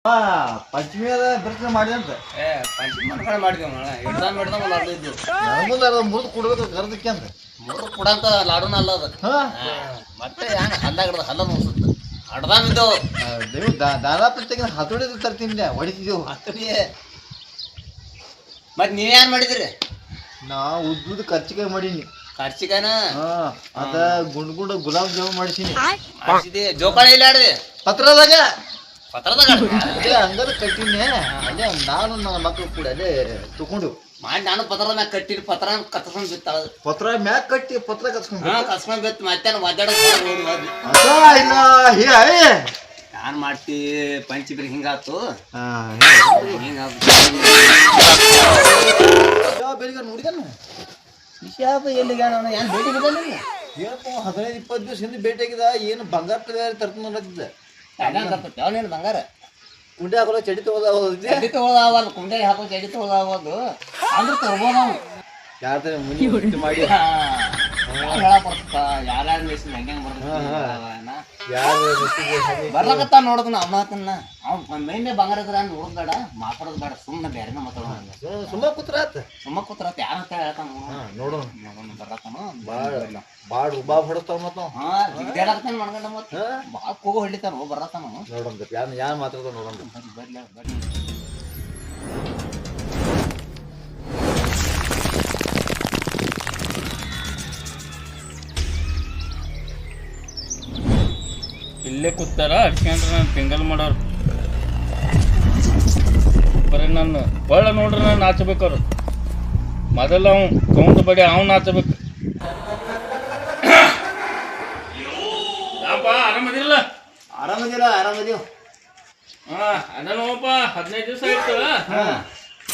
ಪಂಚಮಿ ಅದ ದರ್ಶನ ಮಾಡಿ ಅಂತ ಪಂಚಮಿ ಮಾಡ್ಕೊಂಡು ಮಾಡಿದ್ವಿ ಹಿಡ್ದ ಒಂದು ಅರ್ಧ ಇದ್ದು ಮುಂದೆ ಅದ ಮುರಿದು ಕೊಡ್ಬೇಕು ಕರ್ದಕ್ಕೆ ಅಂತ ಮುರಿದು ಕೊಡಂತ ಲಾಡುನ ಅಲ್ಲ ಅದು ಮತ್ತೆ ಹೆಂಗ ಹಲ್ಲಾಗಿಡ್ದ ಹಲ್ಲ ಮುಗಿಸುತ್ತೆ ಅಡ್ದಾಮಿದ್ದವು ನೀವು ದಾನ ಪ್ರತ್ಯೇಕ ಹತೋಡಿದ ತರ್ತೀನಿ ಹೊಡಿತಿದ್ದೆವು ಹತ್ತಡಿ ಮತ್ತೆ ನೀವೇನ್ ಮಾಡಿದ್ರಿ ನಾ ಉದ್ದುದ ಕರ್ಚಿಕಾಯಿ ಮಾಡೀನಿ ಕರ್ಚಿಕಾಯಿನ ಅದ ಗುಂಡ್ ಗುಂಡ ಗುಲಾಬ್ ಜಾಮೂನ್ ಮಾಡಿಸೀನಿ ಮಾಡಿಸಿದಿ ಜೋಕಾಳಿ ಇಲ್ಲ ಆಡ್ರಿ ಪತ್ರದಾಗ ಪತ್ರದಾಗ ಅದೇ ಹಂಗಾರ ಕಟ್ಟಿನಿ ಅಲ್ಲೇ ನಾನು ನನ್ನ ಮಕ್ಕಳು ಕೂಡ ಅಲ್ಲೇ ತಗೊಂಡು ಮಾಡಿ ನಾನು ಪತ್ರದ ಮ್ಯಾಗ ಕಟ್ಟಿರಿ ಪತ್ರ ಕತ್ಸ್ಕೊಂಡ್ ಬಿತ್ತಾಳ ಪತ್ರ ಮ್ಯಾಗ ಕಟ್ಟಿ ಪತ್ರ ಕತ್ಸ್ಕೊಂಡು ಕಸ್ಕೊಂಡ್ ಬಿತ್ತು ಮತ್ತೆ ಒದ್ದಾಡ ಇಲ್ಲ ಯಾನ್ ಮಾಡ್ತಿ ಪಂಚಮಿರಿ ಹಿಂಗಾತು ಬೆಳಿಗ್ಗೆ ನೋಡಿದಾನ ವಿಷಾಪ ಎಲ್ಲಿಗೆ ಏನ್ ಭೇಟಿ ಬಿದ್ದಲ್ಲಿ ಏನಪ್ಪ 15-20 ದಿವಸ ಹಿಂದೆ ಭೇಟಿಯಾಗಿದ ಏನು ಬಂಗಾರ ತರ್ತಂದಿದ್ದ ಯಾವನೇನು ಬಂಗಾರ ಕುಂಡೆ ಹಾಕೋಲ್ಲ ಚಡಿ ತಗೋದ ಚಡಿ ತಗೊಳಾವಲ್ಲ ಕುಂಡೆ ಹಾಕೋ ಚಡಿ ತಗೊಳಾವದು ಅಂದ್ರೆ ತರ್ಬೋದು ನಾವು ಯಾರ ಮುನಿ ಮಾಡಿ ಯಾರ್ಯಾರ ಮೆಸಿನ್ ಹೆಂಗೆ ಬರ್ಲಕತ್ತ ನೋಡೋದನ್ನ ಅಮ್ಮತನ್ನ ಅವ್ನ ಮೈಂಡೆ ಬಂಗಾರ ಇದ್ರ ನೋಡೋದ್ ಮಾತಾಡೋದು ಬೇಡ ಸುಮ್ಮನೆ ಬೇರೆನ ಮಾತಾಡೋಣ ಸುಮ್ಮ ಕೂತ್ರಾತ ಯಾರ ಅಂತ ಹೇಳ್ತಾನ ನೋಡೋಣ ಬರ್ಲತ್ತಾನ ಬಾಡ್ ಉಬಾಬ್ ಹೊಡಸ್ತಾವ ಮತ್ತ ಜಿಗ್ದಾಡಕತ್ತಾನ ಮಾಡ್ಕೊಂಡ ಮತ್ತ ಬಾಳ ಕೂಗು ಹೊಡಿತಾನ ಬರ್ಲತ್ತಾನ ನೋಡೋಣ ಯಾರು ಮಾತಾಡ್ತಾವ ನೋಡೋಣ ಬರ್ಲಿ ಇಲ್ಲೇ ಕೂತಾರ ಅಡ್ಕೊಂಡ್ರೆ ನಾನು ತಿಂಗಲ್ ಮಾಡೋರು ಬರೀ ನಾನು ಬಳ್ಳ ನೋಡ್ರಿ ನಾನು ನಾಚಬೇಕವ್ರು ಮೊದಲ ಅವ್ ಕೌಂಟ್ ಬಡಿ ಅವ್ನು ನಾಚಬೇಕು ಆರಾಮದಿಲ್ಲ ಆರಾಮದೀವ್ ಅದ ನೋಡಪ್ಪ 15 ದಿವಸ ಆಯ್ತು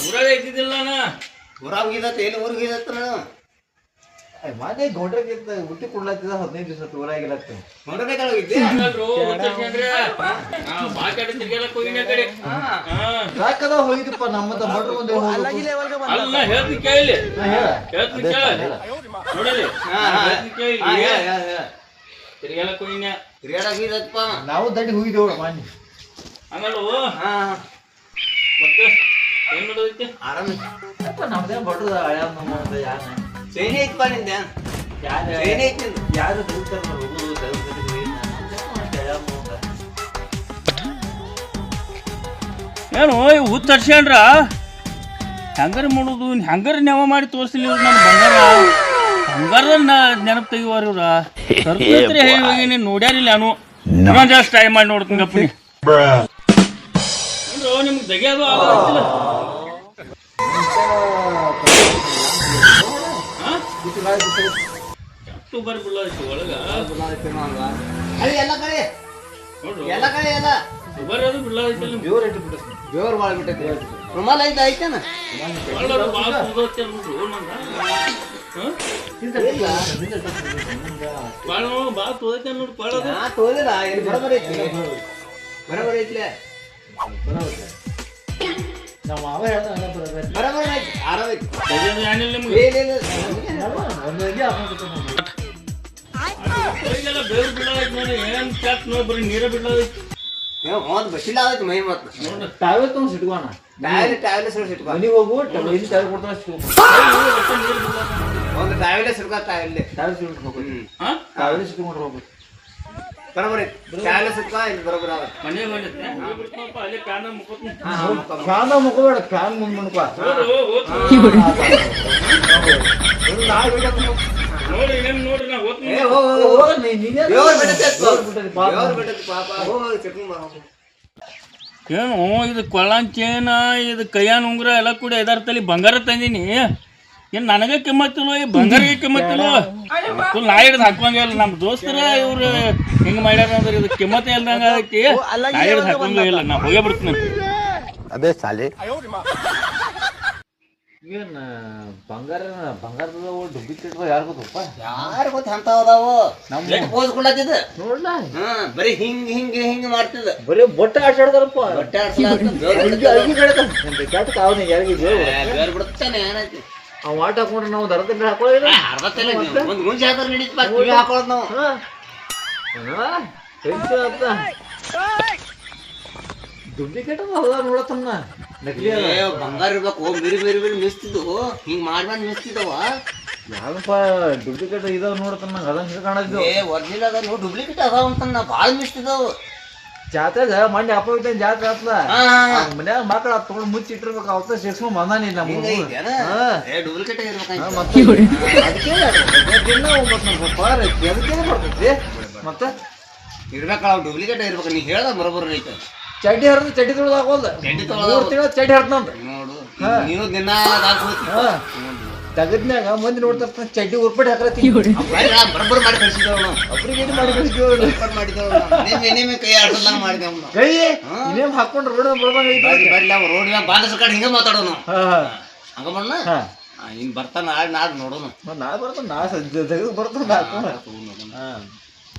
ಊರಾಗ ಇದ್ದಿದ್ದಿಲ್ಲ ನಾನು ಊರಾಗ ಹೋಗಿದತ್ತ ಎಲ್ಲಿ ಊರಿಗೆ ಹೋಗಿದತ್ತ ನಾನು ಮಾದೇ ಗೌಡ್ರಿಗೆ ಹುಟ್ಟಿ ಕೊಡ್ಲಾತಿದ 15 ದಿವಸ ಊರಾಗಿರತ್ತೆ ನೋಡ್ಬೇಕಾಗಿದ್ದೆ ಸಾಕದ ಹೋಗಿದಪ್ಪ ನಮ್ಮದ ಮಡ್ರು ಒಂದೇ ಅಲ್ಲ ಹೇಳ್ತೀನಿ ಕೇಳಿ ಹೇಳ್ತೀನಿ ಕೇಳಿ ನೋಡಲಿ ತಿರ್ಗಾಲಕ್ ಹೋಗಿನ ತಿರ್ಗಾಡಾಗಿದಪ್ಪ ನಾವು ದಂಡಿ ಹೋಗಿದ್ದೇವು ಮಾನ್ಯ ಹಂಗಲ್ವ ಮತ್ತೆ ಏನ್ ಮಾಡೋದೈತಿ ಆರಾಮ ನಮ್ದೇ ಬಡ್ರು ಹಳೆ ಯಾರ ಚೈನಿ ಐತಪ್ಪ ನಿಂದ ಚೈನಿ ಐತಿ ನಿಂದು ಯಾರು ದುಡ್ತಾರ ಹೋಗುದು ಏನು ಹುತ್ತು ತರ್ಸ್ಕೊಂಡ್ರ ಹೆಂಗಾರ ಮಾಡೋದು ಹೆಂಗಾರ ನೆವ ಮಾಡಿ ತೋರಿಸ್ಲಿ ಇವ್ರು ನನ್ನ ಬಂಗಾರ ನೆನಪು ತೆಗಿವಾರ ಇವ್ರ ತರ್ಪತ್ರಿ ಹೇಳಿ ನೀನು ನೋಡ್ಯಾರಿಲ್ಲ ನಾನು ಇನ್ನೊಂದು ಜಾಸ್ತಿ ಟ್ರೈ ಮಾಡಿ ನೋಡ್ತೀನಿ ಗಪ್ಪನಿ ನಿಮ್ಗೆ ದಗಿಯೋದು ಆಗಲ್ಲ ಅಕ್ಟೋಬರ್ ಬಿಡೋದೈತಿ ಒಳಗ ಎಲ್ಲ ಕಡೆ ನೋಡ್ರಿ ಎಲ್ಲ ಕಡೆ ಎಲ್ಲ ಬರೋದು ಬಿಡೋದೈತಿ ಜೋರ್ ಭಾಳ ಬಿಟ್ಟೈತಿ ರುಮಾಲ ಐತೆ ಐತೇನ ಭಾಳ ಸುದೋತಿ ಅಂದ್ಬಿಟ್ರು ಭಾಳ ತೋದೈತಿ ನೋಡಿ ಪಾಳೋದು ನಾ ತೋದಿಲ್ಲ ಎಲ್ಲಿ ಬರೋಬರ್ ಐತಿ ಬರೋಬರ್ ಐತ್ಲೆ ನಮ್ಮ ಮಾವ ಹೇಳ್ದ ಬರೋಬರ್ ಐತಿ ಆರಾಮ ಐತಿ ಏನಿಲ್ಲ ನಿಮ್ಗೆ ಬೇರೆ ಬಿಡೋದೈತಿ ನೋಡಿ ಏನ್ ಕ್ಯಾತ್ ನೋಡಿ ಬರೀ ನೀರೇ ಬಿಡೋದೈತಿ ಒಂದು ಬಸ್ಸಿಲ್ಲ ಆಗೈತಿ ಮೈ ಮತ್ತು ತಾವೇ ತಗೊಂಡು ಸಿಟ್ಕೋಣ ಟ್ರಾವೆಲ್ಸ್ ಸಿಟ್ಕೊ ಮನೆಗೆ ಹೋಗು ಇಲ್ಲಿ ತಾವೇ ಕೊಡ್ತಾವ ಒಂದು ಟ್ರಾವೆಲ್ಸ್ ಸಿಟ್ಕೊ ಟ್ರಾವೆಲ್ ತಾವೇ ಸಿಟ್ಕೊಂಡು ಹೋಗ್ಬೇಕು ತಾವೇ ಸಿಟ್ಕೊಂಡು ಹೋಗ್ಬೇಕು ಬರೋಬರ್ ಐತಿ ಟ್ರಾವೆಲ್ಸ್ ಸಿಟ್ಕೊ ಇಲ್ಲಿ ಬರೋಬರ್ ಆಗತ್ತೆ ಮನೆಗೆ ಹೋಗಿತ್ತೆ ಅಲ್ಲಿ ಪ್ಯಾನ ಮುಕ್ಕೋತೀನಿ ಫ್ಯಾನ್ ಮುಖಬೇಡ ಫ್ಯಾನ್ ಮುಂದೆ ಮುನ್ಕೋ ನೋಡಿ ಏನೇನು ನೋಡ್ರಿ ನಾ ಹೋಗ್ತೀನಿ ಏನು ಇದು ಕೊಳ್ಳಂಚೇನ ಇದು ಕೈಯಾನ ಉಂಗುರ ಎಲ್ಲ ಕೂಡ ಇದರ್ತಲ್ಲಿ ಬಂಗಾರ ತಂದೀನಿ ಏನು ನನಗೆ ಕಿಮ್ಮತ್ತಿಲ್ವ ಈ ಬಂಗಾರಿಗೆ ಕಿಮ್ಮತ್ತಿಲ್ವ ಫುಲ್ ನಾ ಹಿಡ್ದು ಹಾಕೊಂಗಿಲ್ಲ ನಮ್ಮ ದೋಸ್ತರ ಇವ್ರು ಹಿಂಗೆ ಮಾಡ್ಯಾರ ಅಂದ್ರೆ ಇದು ಕಿಮ್ಮತ್ತೆ ಇಲ್ದಂಗೆ ಆಗೈತಿ ನಾ ಹಿಡ್ದು ಹಾಕೊಂಗಿಲ್ಲ ನಾ ಹೋಗೇ ಬಿಡ್ತೀನಿ ಅದೇ ಸಾಲಿ ಏನ್ ಬಂಗಾರದ ಡುಪ್ಲಿಕೇಟ್ ಯಾರು ಗೊತ್ತಪ್ಪ ಯಾರು ಗೊತ್ತ ಅಂತ ಅದಾವು ಓದ್ಕೊಳತ್ತಿದ ನೋಡ್ಲಾ ಬರೀ ಹಿಂಗ್ ಹಿಂಗ್ ಹಿಂಗ್ ಮಾಡ್ತಿದ ಬರೀ ಬೊಟ್ಟೆ ಆಟಾಡ್ತಾರಪ್ಪ ಬಟ್ಟೆ ಬೇರೆ ಬಿಡುತ್ತಾನೆ ಏನೈತಿ ಅವ್ ಆಟ ಹಾಕೊಂಡ್ರೆ ನಾವು ದರ ತಿಂಗಳು ಹಾಕೊಳ್ಳಿ ಒಂದು ಮುಂಚೆ ಹಾಕೋದು ನಡೀತಪ್ಪ ಕಿವಿ ಹಾಕೊಳ್ಳೋದು ನಾವು ಡುಪ್ಲಿಕೇಟ್ ಅದ ನೋಡತ್ತನ್ನ ನಕಲಿ ಅದ ಏ ಬಂಗಾರ ಇರ್ಬೇಕು ಬಿರಿ ಬಿರಿ ಬಿರಿ ಮಿಸ್ತಿದ್ದು ಹಿಂಗ್ ಮಾಡ್ಬಂದ್ ಮಿಸ್ತಿದ್ದವ ಯಾವಪ್ಪ ಡುಪ್ಲಿಕೇಟ್ ಇದಾವ ನೋಡತ್ತನ್ನ ಅದಂಗ ಕಾಣದ್ದು ಏ ಒರಿಜಿನಲ್ ಅದ ನೋಡಿ ಡುಪ್ಲಿಕೇಟ್ ಅದಾವ ಅಂತ ನಾ ಭಾಳ ಮಿಸ್ತಿದ್ದವು ಜಾತ್ರೆಗ ಮೊನ್ನೆ ಅಪ್ಪ ಇದ್ದಂಗೆ ಜಾತ್ರೆ ಆತ್ಲ ಮನ್ಯಾಗ ಮಕ್ಕಳ ತಗೊಂಡು ಮುಚ್ಚಿಟ್ಟಿರ್ಬೇಕು ಅವತ್ತ ಸೇರ್ಸ್ಕೊಂಡ್ ಬಂದಾನಿಲ್ಲ ಹಿಂಗ ಐತೇನ ಏ ಡುಪ್ಲಿಕೇಟ್ ಇರ್ಬೇಕಂತ ಮತ್ತೆ ಅದಕ್ಕೆ ದಿನ ಅದಕ್ಕೆ ಬರ್ತೈತಿ ಮತ್ತೆ ಇರ್ಬೇಕಲ್ಲ ಅವ್ ಡುಪ್ಲಿಕೇಟ್ ಇರ್ಬೇಕು ನೀ ಹೇಳ್ದ ಬರೋಬ್ಬರ ಐತೆ ಚಡ್ಡಿ ಹರಿದು ಚಡ್ಡಿ ತೊಳೆದಾಗೋಲ್ದ ಚಡ್ಡಿ 3 ತಿಂಗಳ ಚಡ್ಡಿ ಹರಿದ್ನಂತ ನೋಡು ನೀನು ದಿನ ಹಾಕೋತಿ ತೆಗದ್ನ್ಯಾಗ ಮಂದಿ ನೋಡ್ತಾರ ಚಡ್ಡಿ ಉರ್ಪಡಿ ಹಾಕಲತ್ತಿ ಬರೋಬ್ಬರ ಮಾಡಿ ಕಳ್ಸಿದ್ದೇವ್ ನಾವು ಒಬ್ರಿಗೆ ಏನು ಮಾಡಿ ಕಳಿಸ್ತೀವಿ ಬರೋಬ್ಬರ ಮಾಡಿದ್ದೇವ್ ನಿನ್ನೆ ಕೈ ಆಡ್ಸಲ್ಲ ಮಾಡಿದೇವ್ ನಾವು ಕೈ ಇನ್ನೇಮ್ ಹಾಕೊಂಡು ರೋಡ್ ಬರ್ದಂಗ ಐತಿ ಬರ್ಲಿ ಅವ್ ರೋಡ್ ಮ್ಯಾಗ ಬಾಂಧಸ ಕಡೆ ಹಿಂಗ ಮಾತಾಡೋನು ಹಂಗ ಮಾಡೋಣ ಹಾ ಇನ್ ಬರ್ತಾನ ನಾಡ್ ನೋಡೋನು ನಾ ಬರ್ತಾನ ನಾ ತೆಗೆದು ಬರ್ತಾನ ಹಾಕೋಣ